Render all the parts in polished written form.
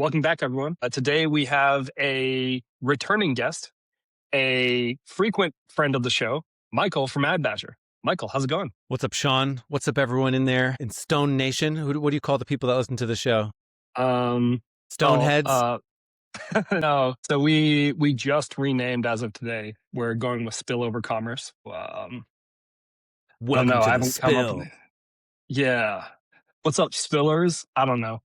Welcome back, everyone. Today we have a returning guest, a frequent friend of the show, Michael from Ad Badger. Michael, how's it going? What's up, Sean? What's up, everyone in there in Stone Nation? What do you call the people that listen to the show? Stoneheads? No. So we just renamed as of today. We're going with Spillover Commerce. Welcome I to the haven't come up spill. with it. Yeah. What's up, Spillers? I don't know.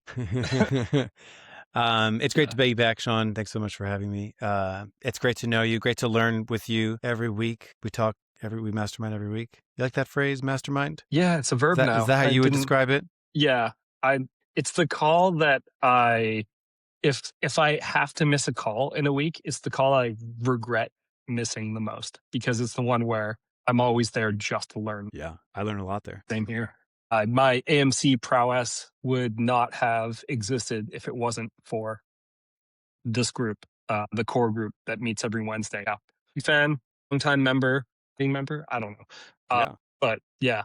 It's great to be back, Sean. Thanks so much for having me. It's great to know you. Great to learn with you every week. We mastermind every week. You like that phrase, mastermind? Yeah, it's a verb now. Is that how you would describe it? Yeah. It's the call that if I have to miss a call in a week, it's the call I regret missing the most because it's the one where I'm always there just to learn. Yeah, I learned a lot there. Same here. My AMC prowess would not have existed if it wasn't for this group, the core group that meets every Wednesday. Yeah. Fan, long-time member, being member, I don't know. But yeah,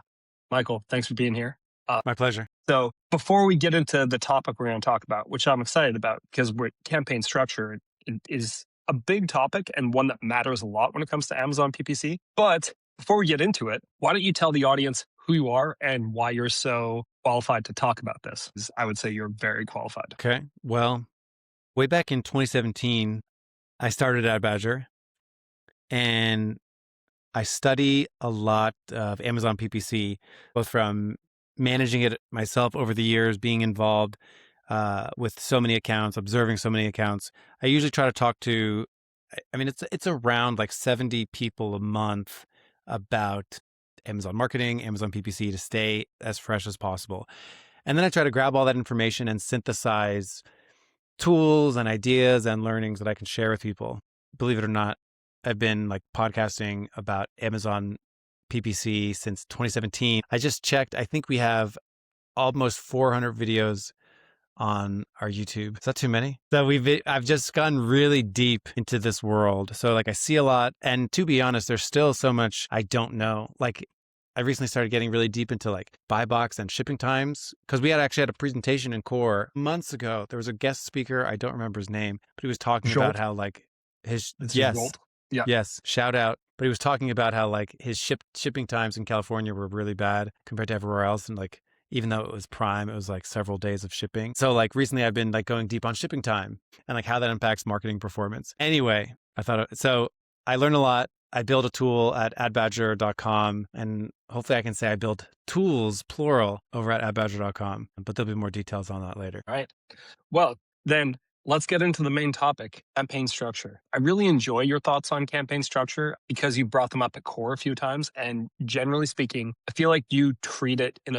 Michael, thanks for being here. My pleasure. So before we get into the topic we're going to talk about, which I'm excited about because campaign structure is a big topic and one that matters a lot when it comes to Amazon PPC. But before we get into it, why don't you tell the audience who you are and why you're so qualified to talk about this? I would say you're very qualified. Okay. Well, way back in 2017, I started at Badger, and I study a lot of Amazon PPC, both from managing it myself over the years, being involved with so many accounts, observing so many accounts. I usually try to talk to, it's around like 70 people a month about Amazon marketing, Amazon PPC to stay as fresh as possible. And then I try to grab all that information and synthesize tools and ideas and learnings that I can share with people. Believe it or not, I've been like podcasting about Amazon PPC since 2017. I just checked. I think we have almost 400 videos on our YouTube. Is that too many? So I've just gone really deep into this world. So like I see a lot. And to be honest, there's still so much I don't know. Like I recently started getting really deep into like buy box and shipping times because we actually had a presentation in Core months ago. There was a guest speaker. I don't remember his name, but he was talking about how like Yes, shout out. But he was talking about how like his shipping times in California were really bad compared to everywhere else. And like, even though it was Prime, it was like several days of shipping. So like recently I've been like going deep on shipping time and like how that impacts marketing performance. Anyway, so I learned a lot. I built a tool at adbadger.com, and hopefully I can say I built tools, plural, over at adbadger.com, but there'll be more details on that later. All right. Well, then let's get into the main topic, campaign structure. I really enjoy your thoughts on campaign structure because you brought them up at Core a few times. And generally speaking, I feel like you treat it in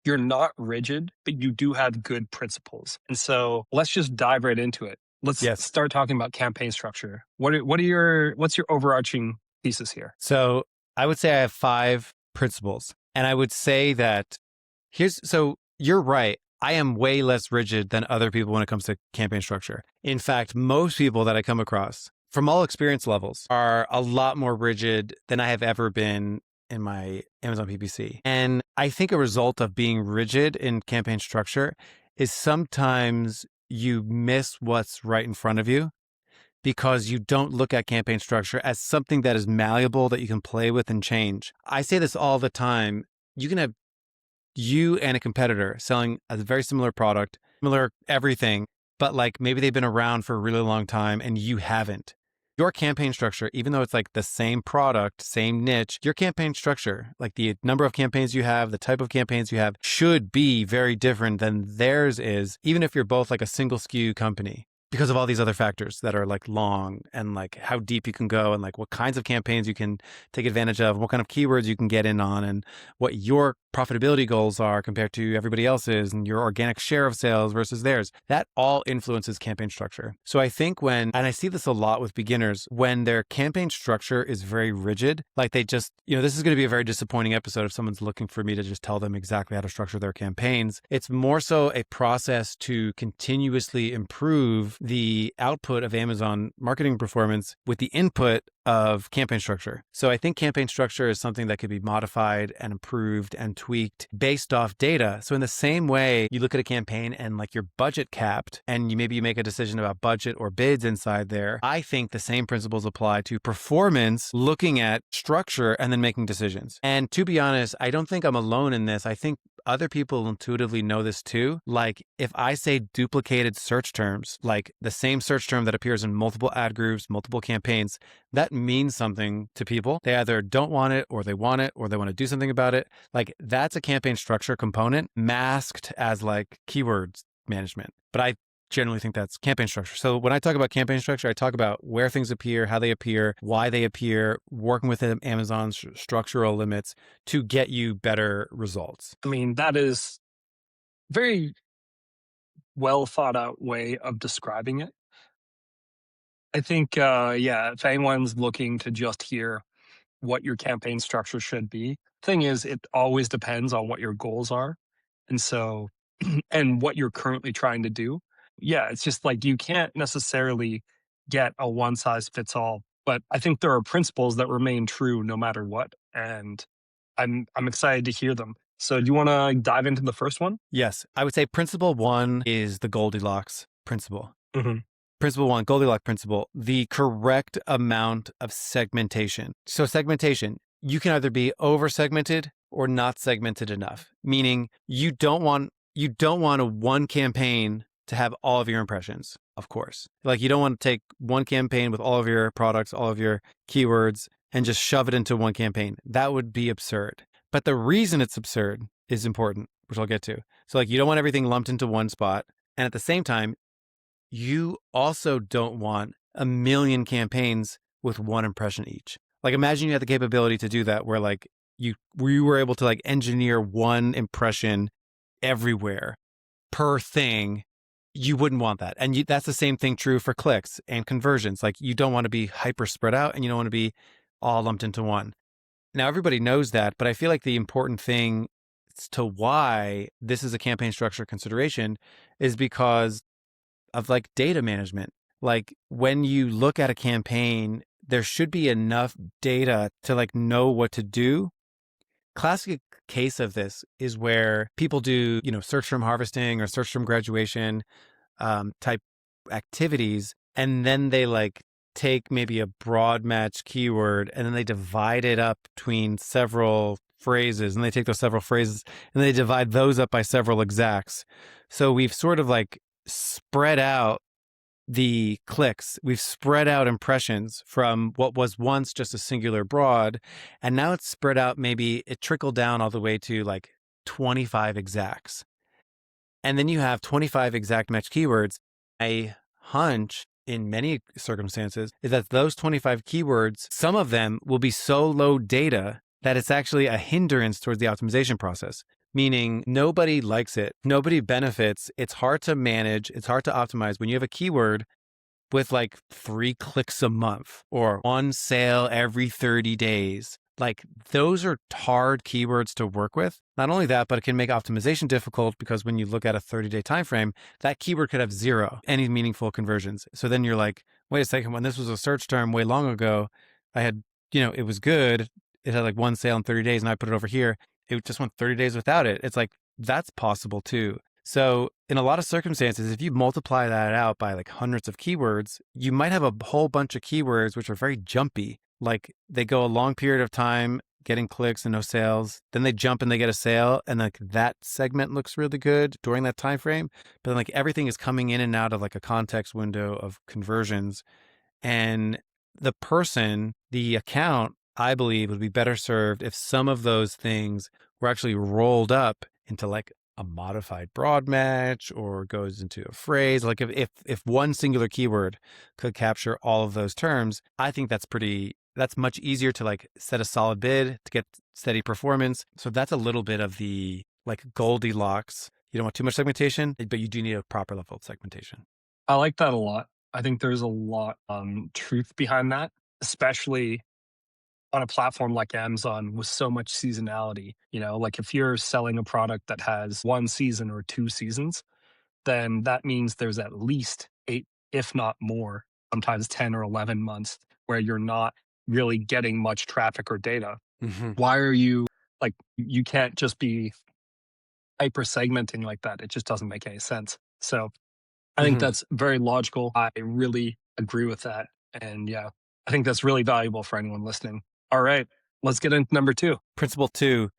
you're not rigid, but you do have good principles. And so let's just dive right into it. Let's start talking about campaign structure. What's your overarching thesis here? So I would say I have 5 principles. And I would say that you're right. I am way less rigid than other people when it comes to campaign structure. In fact, most people that I come across from all experience levels are a lot more rigid than I have ever been in my Amazon PPC. And I think a result of being rigid in campaign structure is sometimes you miss what's right in front of you because you don't look at campaign structure as something that is malleable that you can play with and change. I say this all the time. You can have you and a competitor selling a very similar product, similar everything, but like maybe they've been around for a really long time and you haven't. Your campaign structure, even though it's like the same product, same niche, your campaign structure, like the number of campaigns you have, the type of campaigns you have, should be very different than theirs is, even if you're both like a single SKU company, because of all these other factors that are like long and like how deep you can go and like what kinds of campaigns you can take advantage of, what kind of keywords you can get in on, and what your profitability goals are compared to everybody else's and your organic share of sales versus theirs. That all influences campaign structure. So I think and I see this a lot with beginners, when their campaign structure is very rigid, like they just, this is going to be a very disappointing episode if someone's looking for me to just tell them exactly how to structure their campaigns. It's more so a process to continuously improve the output of Amazon marketing performance with the input of campaign structure. So I think campaign structure is something that could be modified and improved and tweaked based off data. So in the same way, you look at a campaign and like your budget capped and you make a decision about budget or bids inside there. I think the same principles apply to performance, looking at structure and then making decisions. And to be honest, I don't think I'm alone in this. I think other people intuitively know this too. Like if I say duplicated search terms, like the same search term that appears in multiple ad groups, multiple campaigns, that means something to people. They either don't want it or they want to do something about it. Like that's a campaign structure component masked as like keywords management. But I generally think that's campaign structure. So when I talk about campaign structure, I talk about where things appear, how they appear, why they appear, working within Amazon's structural limits to get you better results. I mean, that is very well thought out way of describing it. I think, yeah, if anyone's looking to just hear what your campaign structure should be, thing is, it always depends on what your goals are. And so, and what you're currently trying to do. Yeah, it's just like you can't necessarily get a one size fits all, but I think there are principles that remain true no matter what. And I'm excited to hear them. So do you want to dive into the first one? Yes, I would say principle one is the Goldilocks principle. Hmm. Principle one, Goldilocks principle, the correct amount of segmentation. So segmentation, you can either be over segmented or not segmented enough, meaning you don't want a one campaign to have all of your impressions, of course. Like you don't want to take one campaign with all of your products, all of your keywords, and just shove it into one campaign. That would be absurd. But the reason it's absurd is important, which I'll get to. So like you don't want everything lumped into one spot. And at the same time, you also don't want a million campaigns with one impression each. Like imagine you had the capability to do that where like we were able to like engineer one impression everywhere per thing. You wouldn't want that. And that's the same thing true for clicks and conversions. Like you don't want to be hyper spread out and you don't want to be all lumped into one. Now everybody knows that, but I feel like the important thing as to why this is a campaign structure consideration is because of like data management. Like when you look at a campaign, there should be enough data to like know what to do. Classic case of this is where people do, search term harvesting or search term graduation type activities. And then they like take maybe a broad match keyword and then they divide it up between several phrases and they take those several phrases and they divide those up by several exacts. So we've sort of like spread out the clicks. We've spread out impressions from what was once just a singular broad. And now it's spread out. Maybe it trickled down all the way to like 25 exacts. And then you have 25 exact match keywords. A hunch in many circumstances is that those 25 keywords, some of them will be so low data that it's actually a hindrance towards the optimization process. Meaning nobody likes it, nobody benefits. It's hard to manage. It's hard to optimize when you have a keyword with like 3 clicks a month or one sale every 30 days. Like those are hard keywords to work with. Not only that, but it can make optimization difficult because when you look at a 30-day time frame, that keyword could have zero any meaningful conversions. So then you're like, wait a second, when this was a search term way long ago, I had, it was good. It had like one sale in 30 days and I put it over here. It just went 30 days without it. It's like, that's possible too. So in a lot of circumstances, if you multiply that out by like hundreds of keywords, you might have a whole bunch of keywords which are very jumpy. Like they go a long period of time getting clicks and no sales. Then they jump and they get a sale. And like that segment looks really good during that time frame. But then like everything is coming in and out of like a context window of conversions. And the account, I believe, would be better served if some of those things were actually rolled up into like a modified broad match or goes into a phrase. Like if one singular keyword could capture all of those terms, I think that's much easier to like set a solid bid to get steady performance. So that's a little bit of the like Goldilocks. You don't want too much segmentation, but you do need a proper level of segmentation. I like that a lot. I think there's a lot truth behind that, especially on a platform like Amazon with so much seasonality. Like if you're selling a product that has one season or 2 seasons, then that means there's at least 8, if not more, sometimes 10 or 11 months where you're not really getting much traffic or data. Hmm. Why are you like, you can't just be hyper segmenting like that. It just doesn't make any sense. So I think Hmm. that's very logical. I really agree with that. And yeah, I think that's really valuable for anyone listening. All right, let's get into number two. Principle 2,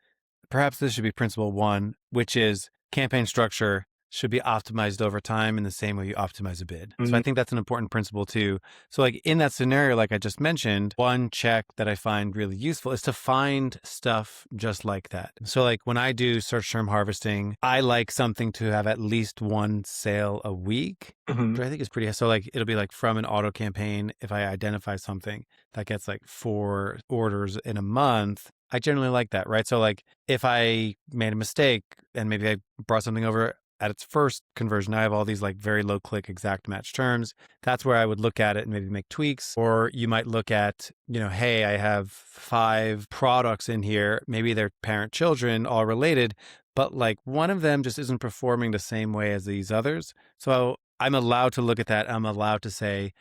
perhaps this should be principle 1, which is campaign structure should be optimized over time in the same way you optimize a bid. So I Mhm. think that's an important principle too. So like in that scenario, like I just mentioned, one check that I find really useful is to find stuff just like that. So like when I do search term harvesting, I like something to have at least one sale a week, Mhm. which I think is pretty. So like it'll be like from an auto campaign, if I identify something that gets like 4 orders in a month, I generally like that, right? So like if I made a mistake and maybe I brought something over at its first conversion, I have all these like very low click exact match terms. That's where I would look at it and maybe make tweaks. Or you might look at, hey, I have 5 products in here. Maybe they're parent children, all related, but like one of them just isn't performing the same way as these others. So I'm allowed to look at that. I'm allowed to say,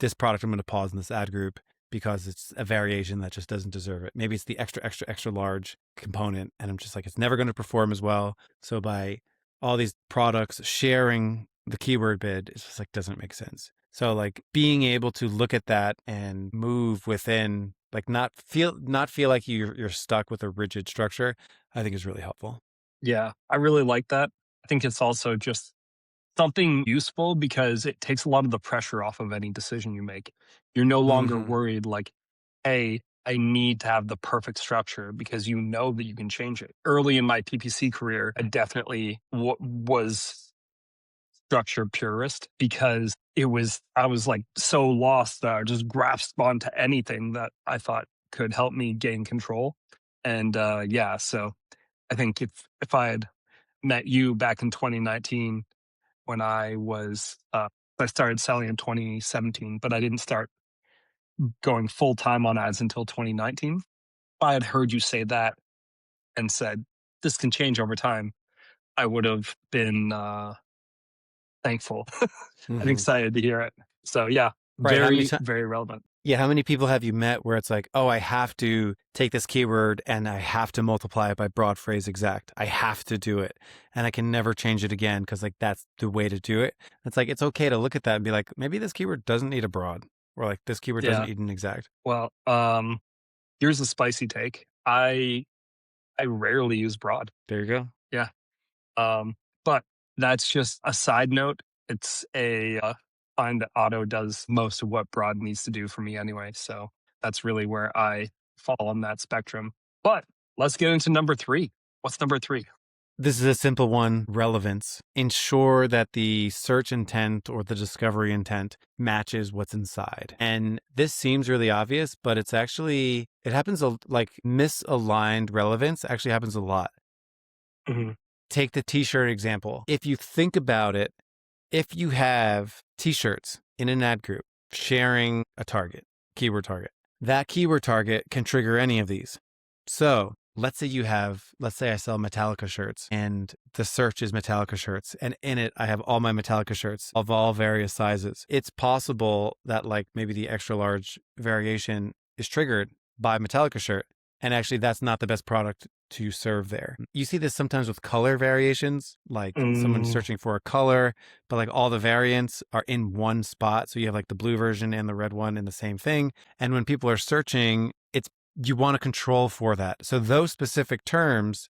this product I'm going to pause in this ad group because it's a variation that just doesn't deserve it. Maybe it's the extra, extra, extra large component. And I'm just like, it's never going to perform as well. So by all these products sharing the keyword bid, it's just like, doesn't make sense. So like being able to look at that and move within, like not feel like you're stuck with a rigid structure, I think is really helpful. Yeah, I really like that. I think it's also just something useful because it takes a lot of the pressure off of any decision you make. You're no longer Mm-hmm. worried like, hey, I need to have the perfect structure because you know that you can change it. Early in my PPC career, I definitely was structure purist because I was like so lost that I just grasped onto anything that I thought could help me gain control. And yeah, so I think if I had met you back in 2019 when I started selling in 2017, but I didn't start going full time on ads until 2019. If I had heard you say that and said this can change over time, I would have been thankful and Mm-hmm. excited to hear it. So yeah, Right. How many very very relevant. Yeah, how many people have you met where it's like, oh, I have to take this keyword and I have to multiply it by broad phrase exact. I have to do it. And I can never change it again because like that's the way to do it. It's like it's okay to look at that and be like, maybe this keyword doesn't need a broad, or like this keyword doesn't Yeah. need an exact. Well, here's a spicy take. I rarely use broad. There you go. Yeah. But that's just a side note. It's a find that auto does most of what broad needs to do for me anyway. So that's really where I fall on that spectrum. But let's get into number three. What's number three? This is a simple one, relevance. Ensure that the search intent or the discovery intent matches what's inside. And this seems really obvious, but it happens like misaligned relevance actually happens a lot. Mhm. Take the t-shirt example. If you think about it, if you have t-shirts in an ad group sharing a target, keyword target, that keyword target can trigger any of these. So let's say I sell Metallica shirts and the search is Metallica shirts. And in it, I have all my Metallica shirts of all various sizes. It's possible that like maybe the extra large variation is triggered by Metallica shirt. And actually, that's not the best product to serve there. You see this sometimes with color variations, like someone Mm, searching for a color, but like all the variants are in one spot. So you have like the blue version and the red one in the same thing. And when people are searching, you want to control for that. So those specific terms,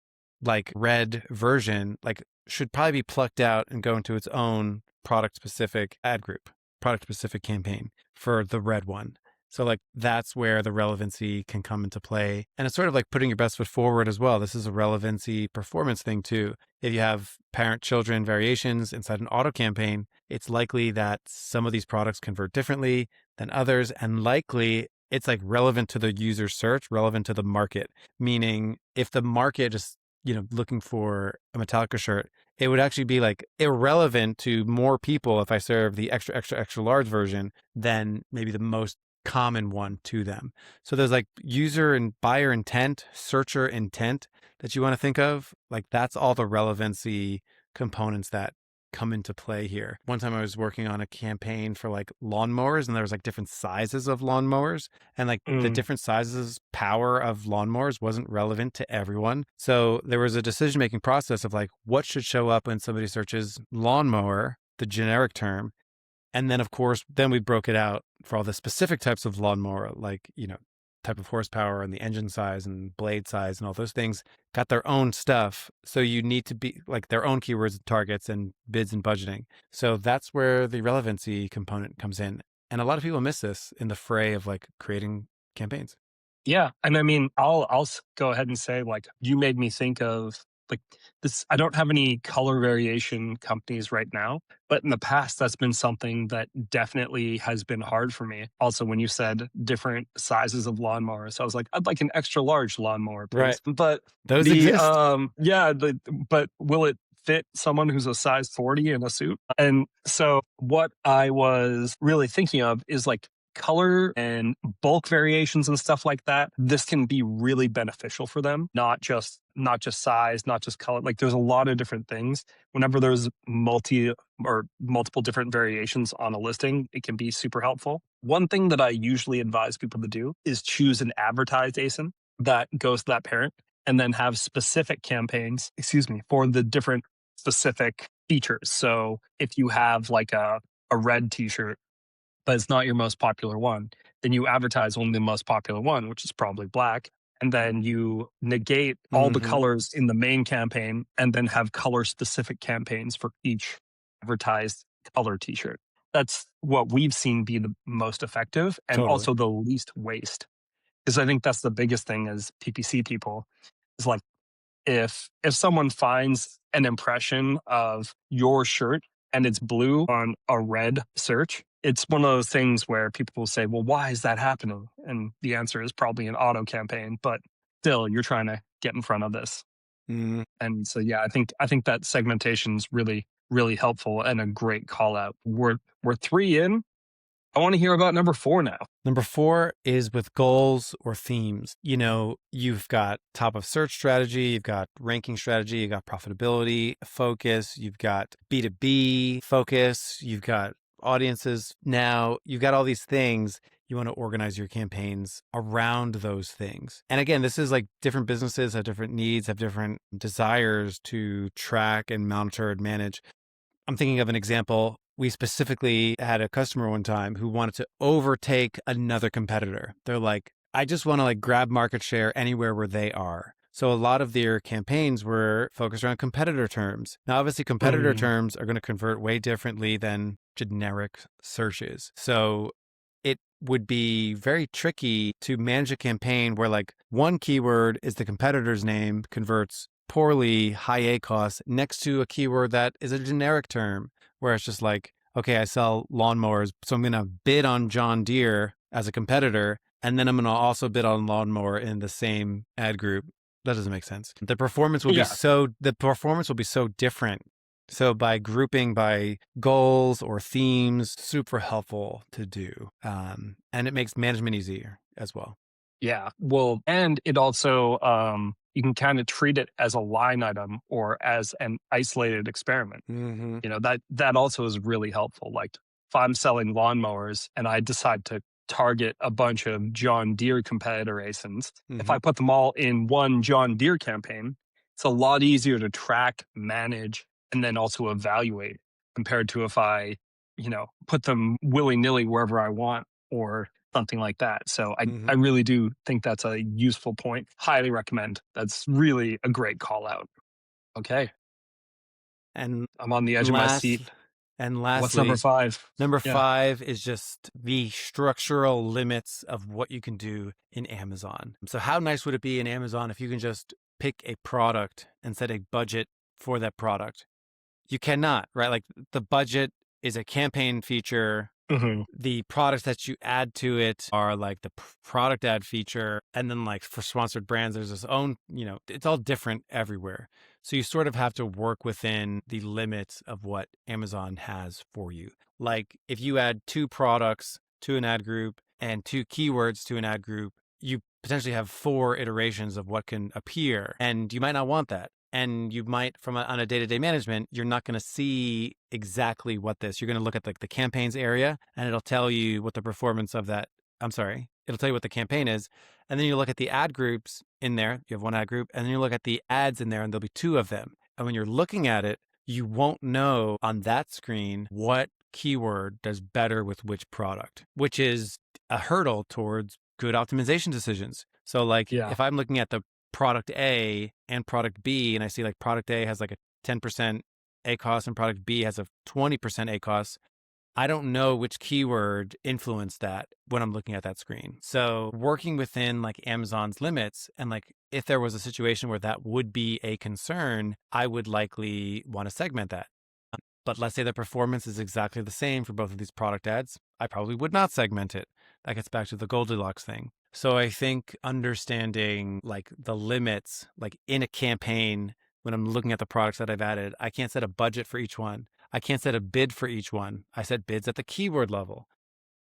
like red version, like should probably be plucked out and go into its own product specific ad group, product specific campaign for the red one. So like that's where the relevancy can come into play. And it's sort of like putting your best foot forward as well. This is a relevancy performance thing too. If you have parent children variations inside an auto campaign, it's likely that some of these products convert differently than others. And likely it's like relevant to the user search, relevant to the market. Meaning if the market is, looking for a Metallica shirt, it would actually be like irrelevant to more people if I serve the extra, extra, extra large version than maybe the most common one to them. So there's like user and buyer intent, searcher intent that you want to think of. Like that's all the relevancy components that come into play here. One time I was working on a campaign for like lawnmowers, and there was like different sizes of lawnmowers, and like the Mm. different sizes power of lawnmowers wasn't relevant to everyone. So there was a decision-making process of like what should show up when somebody searches lawnmower, the generic term. And then, of course, then we broke it out for all the specific types of lawnmower, like, type of horsepower and the engine size and blade size and all those things got their own stuff. So you need to be like their own keywords and targets and bids and budgeting. So that's where the relevancy component comes in. And a lot of people miss this in the fray of like creating campaigns. Yeah. And I mean, I'll go ahead and say, like, you made me think of like this. I don't have any color variation companies right now, but in the past, that's been something that definitely has been hard for me. Also, when you said different sizes of lawnmowers, I was like, I'd like an extra large lawnmower, Right. please. But Those exist. but will it fit someone who's a size 40 in a suit? And so what I was really thinking of is like color and bulk variations and stuff like that. This can be really beneficial for them, not just size, not just color. Like there's a lot of different things. Whenever there's multiple different variations on a listing, it can be super helpful. One thing that I usually advise people to do is choose an advertised ASIN that goes to that parent, and then have specific campaigns, for the different specific features. So if you have like a red t-shirt, but it's not your most popular one, then you advertise only the most popular one, which is probably black. And then you negate all the colors in the main campaign and then have color specific campaigns for each advertised color t-shirt. That's what we've seen be the most effective and Totally. also the least waste. Because I think that's the biggest thing as PPC people is like, if someone finds an impression of your shirt and it's blue on a red search, it's one of those things where people will say, well, why is that happening? And the answer is probably an auto campaign, but still you're trying to get in front of this. Mm. And so yeah, I think that segmentation is really, really helpful and a great call out. We're 3 in. I want to hear about number 4 now. Number 4 is with goals or themes. You've got top of search strategy, you've got ranking strategy, you've got profitability focus, you've got B2B focus, you've got audiences. Now you've got all these things. You want to organize your campaigns around those things. And again, this is like different businesses have different needs, have different desires to track and monitor and manage. I'm thinking of an example. We specifically had a customer one time who wanted to overtake another competitor. They're like, I just want to like grab market share anywhere where they are. So a lot of their campaigns were focused around competitor terms. Now, obviously, competitor terms are going to convert way differently than generic searches. So it would be very tricky to manage a campaign where like one keyword is the competitor's name, converts poorly, high ACoS next to a keyword that is a generic term, where it's just like, okay, I sell lawnmowers, so I'm going to bid on John Deere as a competitor, and then I'm going to also bid on lawnmower in the same ad group. That doesn't make sense. The performance will be so different. So by grouping by goals or themes, super helpful to do. And it makes management easier as well. Yeah. Well, and it also, you can kind of treat it as a line item or as an isolated experiment. That also is really helpful. Like if I'm selling lawnmowers and I decide to target a bunch of John Deere competitor ASINs, if I put them all in one John Deere campaign, it's a lot easier to track, manage, and then also evaluate compared to if I, put them willy-nilly wherever I want or something like that. So I really do think that's a useful point. Highly recommend. That's really a great call out. Okay. And I'm on the edge of my seat. And What's lastly, number 5? Number Yeah. 5 is just the structural limits of what you can do in Amazon. So how nice would it be in Amazon if you can just pick a product and set a budget for that product? You cannot, right? Like the budget is a campaign feature. The products that you add to it are like the product ad feature. And then like for sponsored brands, there's its own, it's all different everywhere. So you sort of have to work within the limits of what Amazon has for you. Like if you add 2 products to an ad group and 2 keywords to an ad group, you potentially have 4 iterations of what can appear. And you might not want that. And you might, on a day-to-day management, you're not going to see exactly what you're going to look at like the campaigns area, and it'll tell you what the performance of that. I'm sorry, it'll tell you what the campaign is, and then you look at the ad groups in there. You have one ad group, and then you look at the ads in there, and there'll be two of them. And when you're looking at it, you won't know on that screen what keyword does better with which product, which is a hurdle towards good optimization decisions. So like Yeah. if I'm looking at the product A and product B, and I see like product A has like a 10% ACOS and product B has a 20% ACOS, I don't know which keyword influenced that when I'm looking at that screen. So working within like Amazon's limits, and like if there was a situation where that would be a concern, I would likely want to segment that. But let's say the performance is exactly the same for both of these product ads, I probably would not segment it. That gets back to the Goldilocks thing. So I think understanding like the limits, like in a campaign, when I'm looking at the products that I've added, I can't set a budget for each one. I can't set a bid for each one. I set bids at the keyword level.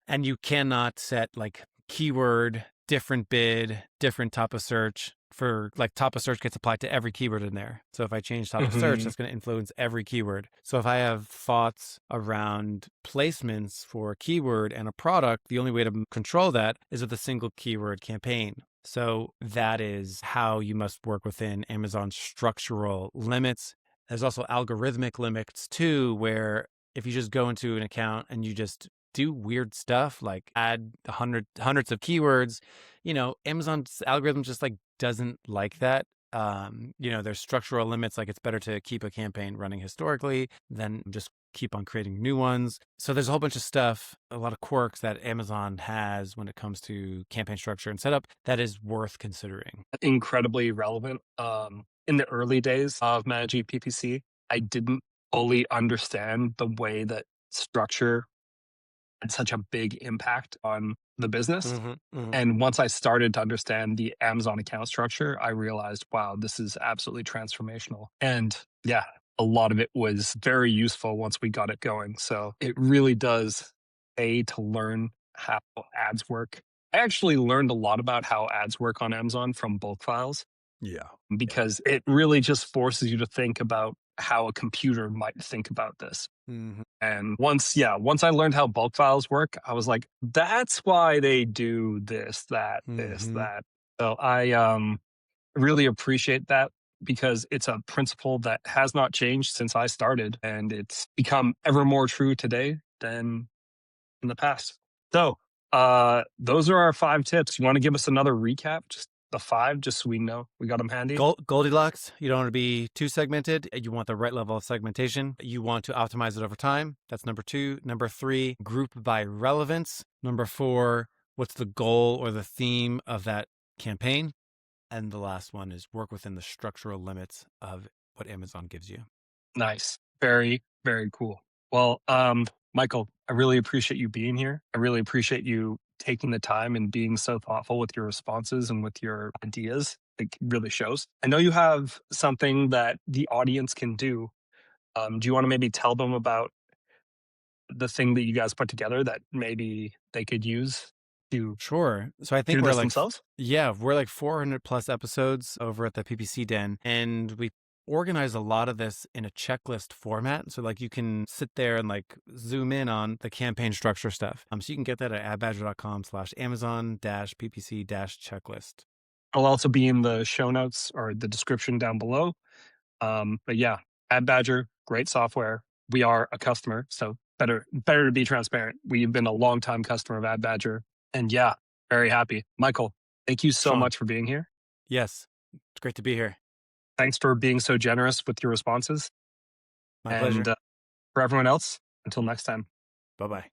And you cannot set like keyword, different bid, different top of search. For like top of search gets applied to every keyword in there. So if I change top of search, Hmm. that's going to influence every keyword. So if I have thoughts around placements for a keyword and a product, the only way to control that is with a single keyword campaign. So that is how you must work within Amazon's structural limits. There's also algorithmic limits too, where if you just go into an account and you just do weird stuff like add hundreds of keywords, Amazon's algorithm just like doesn't like that. There's structural limits, like it's better to keep a campaign running historically than just keep on creating new ones. So there's a whole bunch of stuff, a lot of quirks that Amazon has when it comes to campaign structure and setup that is worth considering. Incredibly relevant. In the early days of managing PPC, I didn't fully understand the way that structure had such a big impact on the business. Hmm. Hmm. And once I started to understand the Amazon account structure, I realized, wow, this is absolutely transformational. And yeah, a lot of it was very useful once we got it going. So it really does pay to learn how ads work. I actually learned a lot about how ads work on Amazon from bulk files Yeah. Yeah. because it really just forces you to think about how a computer might think about this. Hmm. And once I learned how bulk files work, I was like, that's why they do this, Hmm. that. So I really appreciate that because it's a principle that has not changed since I started and it's become ever more true today than in the past. So those are our 5 tips. You want to give us another recap? Just the five, just so we know we got them handy. Goldilocks, you don't want to be too segmented. You want the right level of segmentation. You want to optimize it over time. That's number 2. Number 3, group by relevance. Number 4, what's the goal or the theme of that campaign? And the last one is work within the structural limits of what Amazon gives you. Nice. Very, very cool. Well, Michael, I really appreciate you being here. I really appreciate you taking the time and being so thoughtful with your responses and with your ideas. It really shows. I know you have something that the audience can do. Do you want to maybe tell them about the thing that you guys put together that maybe they could use to Sure. So I think do we're this like, themselves? we're like 400 plus episodes over at the PPC Den, and we organize a lot of this in a checklist format. So like you can sit there and like zoom in on the campaign structure stuff. So you can get that at adbadger.com/Amazon-PPC-checklist. It'll also be in the show notes or the description down below. But yeah, Ad Badger, great software. We are a customer, so better to be transparent. We've been a long time customer of Ad Badger, and yeah, very happy. Michael, thank you so Sean, much for being here. yes, it's great to be here. Thanks for being so generous with your responses, My and pleasure. for everyone else, until next time. Bye-bye.